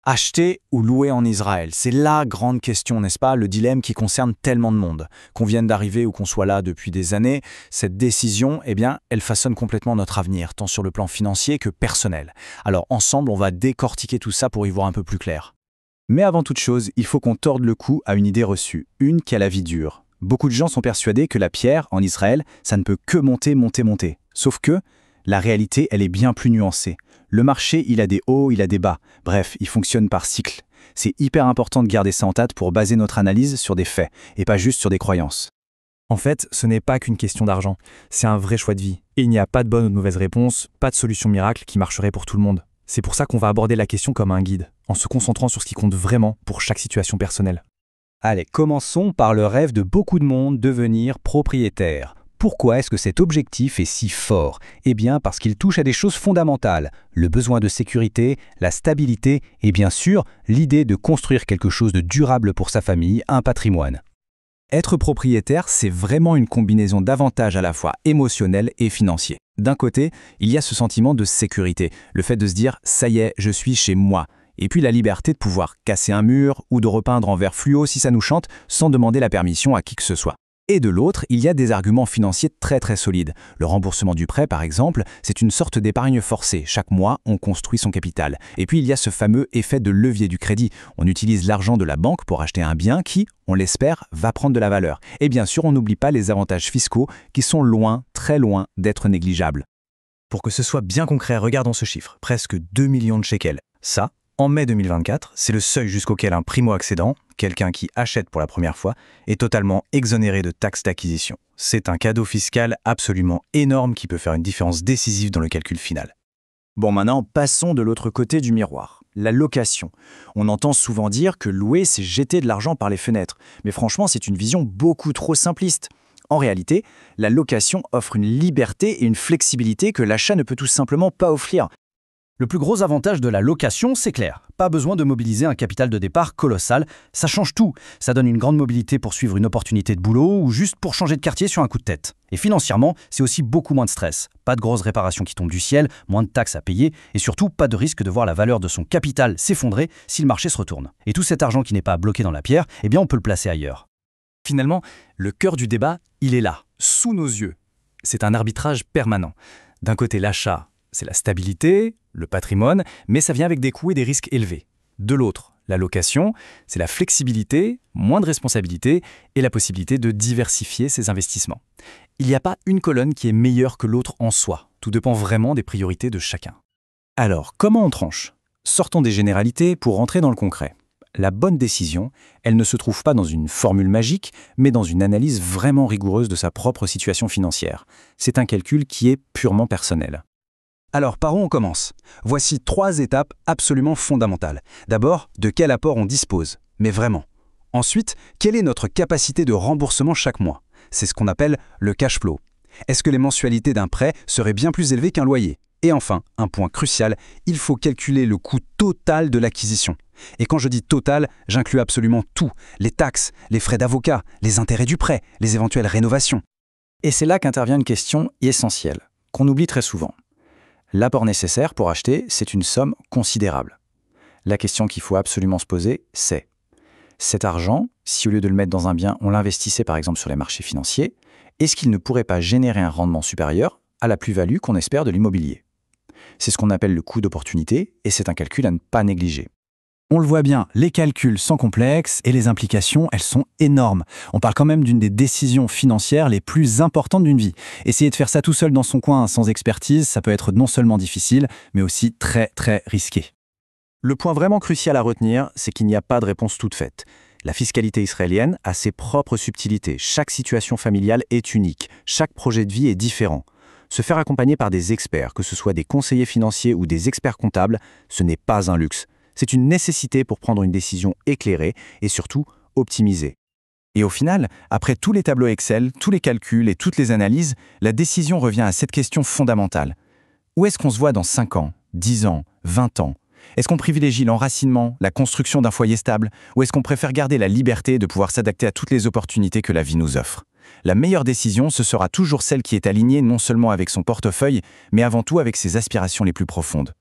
Acheter ou louer en Israël, c'est la grande question, n'est-ce pas? Le dilemme qui concerne tellement de monde. Qu'on vienne d'arriver ou qu'on soit là depuis des années, cette décision, elle façonne complètement notre avenir, tant sur le plan financier que personnel. Alors ensemble, on va décortiquer tout ça pour y voir un peu plus clair. Mais avant toute chose, il faut qu'on torde le cou à une idée reçue, une qui a la vie dure. Beaucoup de gens sont persuadés que la pierre, en Israël, ça ne peut que monter, monter, monter. Sauf que la réalité, elle est bien plus nuancée. Le marché, il a des hauts, il a des bas. Bref, il fonctionne par cycle. C'est hyper important de garder ça en tête pour baser notre analyse sur des faits, et pas juste sur des croyances. En fait, ce n'est pas qu'une question d'argent, c'est un vrai choix de vie. Et il n'y a pas de bonne ou de mauvaise réponse, pas de solution miracle qui marcherait pour tout le monde. C'est pour ça qu'on va aborder la question comme un guide, en se concentrant sur ce qui compte vraiment pour chaque situation personnelle. Allez, commençons par le rêve de beaucoup de monde, devenir propriétaire. Pourquoi est-ce que cet objectif est si fort? Eh bien parce qu'il touche à des choses fondamentales, le besoin de sécurité, la stabilité et bien sûr l'idée de construire quelque chose de durable pour sa famille, un patrimoine. Être propriétaire, c'est vraiment une combinaison d'avantages à la fois émotionnels et financiers. D'un côté, il y a ce sentiment de sécurité, le fait de se dire « ça y est, je suis chez moi ». Et puis la liberté de pouvoir casser un mur ou de repeindre en vert fluo si ça nous chante sans demander la permission à qui que ce soit. Et de l'autre, il y a des arguments financiers très très solides. Le remboursement du prêt, par exemple, c'est une sorte d'épargne forcée. Chaque mois, on construit son capital. Et puis il y a ce fameux effet de levier du crédit. On utilise l'argent de la banque pour acheter un bien qui, on l'espère, va prendre de la valeur. Et bien sûr, on n'oublie pas les avantages fiscaux qui sont loin, très loin d'être négligeables. Pour que ce soit bien concret, regardons ce chiffre, presque 2 millions de shekels. Ça, en mai 2024, c'est le seuil jusqu'auquel un primo-accédant, quelqu'un qui achète pour la première fois, est totalement exonéré de taxes d'acquisition. C'est un cadeau fiscal absolument énorme qui peut faire une différence décisive dans le calcul final. Bon, maintenant, passons de l'autre côté du miroir, la location. On entend souvent dire que louer, c'est jeter de l'argent par les fenêtres. Mais franchement, c'est une vision beaucoup trop simpliste. En réalité, la location offre une liberté et une flexibilité que l'achat ne peut tout simplement pas offrir. Le plus gros avantage de la location, c'est clair. Pas besoin de mobiliser un capital de départ colossal. Ça change tout. Ça donne une grande mobilité pour suivre une opportunité de boulot ou juste pour changer de quartier sur un coup de tête. Et financièrement, c'est aussi beaucoup moins de stress. Pas de grosses réparations qui tombent du ciel, moins de taxes à payer et surtout pas de risque de voir la valeur de son capital s'effondrer si le marché se retourne. Et tout cet argent qui n'est pas bloqué dans la pierre, eh bien on peut le placer ailleurs. Finalement, le cœur du débat, il est là, sous nos yeux. C'est un arbitrage permanent. D'un côté, l'achat, c'est la stabilité, le patrimoine, mais ça vient avec des coûts et des risques élevés. De l'autre, la location, c'est la flexibilité, moins de responsabilité et la possibilité de diversifier ses investissements. Il n'y a pas une colonne qui est meilleure que l'autre en soi. Tout dépend vraiment des priorités de chacun. Alors, comment on tranche? Sortons des généralités pour rentrer dans le concret. La bonne décision, elle ne se trouve pas dans une formule magique, mais dans une analyse vraiment rigoureuse de sa propre situation financière. C'est un calcul qui est purement personnel. Alors, par où on commence? Voici 3 étapes absolument fondamentales. D'abord, de quel apport on dispose, mais vraiment. Ensuite, quelle est notre capacité de remboursement chaque mois? C'est ce qu'on appelle le cash flow. Est-ce que les mensualités d'un prêt seraient bien plus élevées qu'un loyer? Et enfin, un point crucial, il faut calculer le coût total de l'acquisition. Et quand je dis total, j'inclus absolument tout, les taxes, les frais d'avocat, les intérêts du prêt, les éventuelles rénovations. Et c'est là qu'intervient une question essentielle, qu'on oublie très souvent. L'apport nécessaire pour acheter, c'est une somme considérable. La question qu'il faut absolument se poser, c'est cet argent, si au lieu de le mettre dans un bien, on l'investissait par exemple sur les marchés financiers, est-ce qu'il ne pourrait pas générer un rendement supérieur à la plus-value qu'on espère de l'immobilier? C'est ce qu'on appelle le coût d'opportunité et c'est un calcul à ne pas négliger. On le voit bien, les calculs sont complexes et les implications, elles sont énormes. On parle quand même d'une des décisions financières les plus importantes d'une vie. Essayer de faire ça tout seul dans son coin sans expertise, ça peut être non seulement difficile, mais aussi très très risqué. Le point vraiment crucial à retenir, c'est qu'il n'y a pas de réponse toute faite. La fiscalité israélienne a ses propres subtilités. Chaque situation familiale est unique. Chaque projet de vie est différent. Se faire accompagner par des experts, que ce soit des conseillers financiers ou des experts comptables, ce n'est pas un luxe. C'est une nécessité pour prendre une décision éclairée et surtout optimisée. Et au final, après tous les tableaux Excel, tous les calculs et toutes les analyses, la décision revient à cette question fondamentale. Où est-ce qu'on se voit dans 5 ans, 10 ans, 20 ans? Est-ce qu'on privilégie l'enracinement, la construction d'un foyer stable, ou est-ce qu'on préfère garder la liberté de pouvoir s'adapter à toutes les opportunités que la vie nous offre? La meilleure décision, ce sera toujours celle qui est alignée non seulement avec son portefeuille, mais avant tout avec ses aspirations les plus profondes.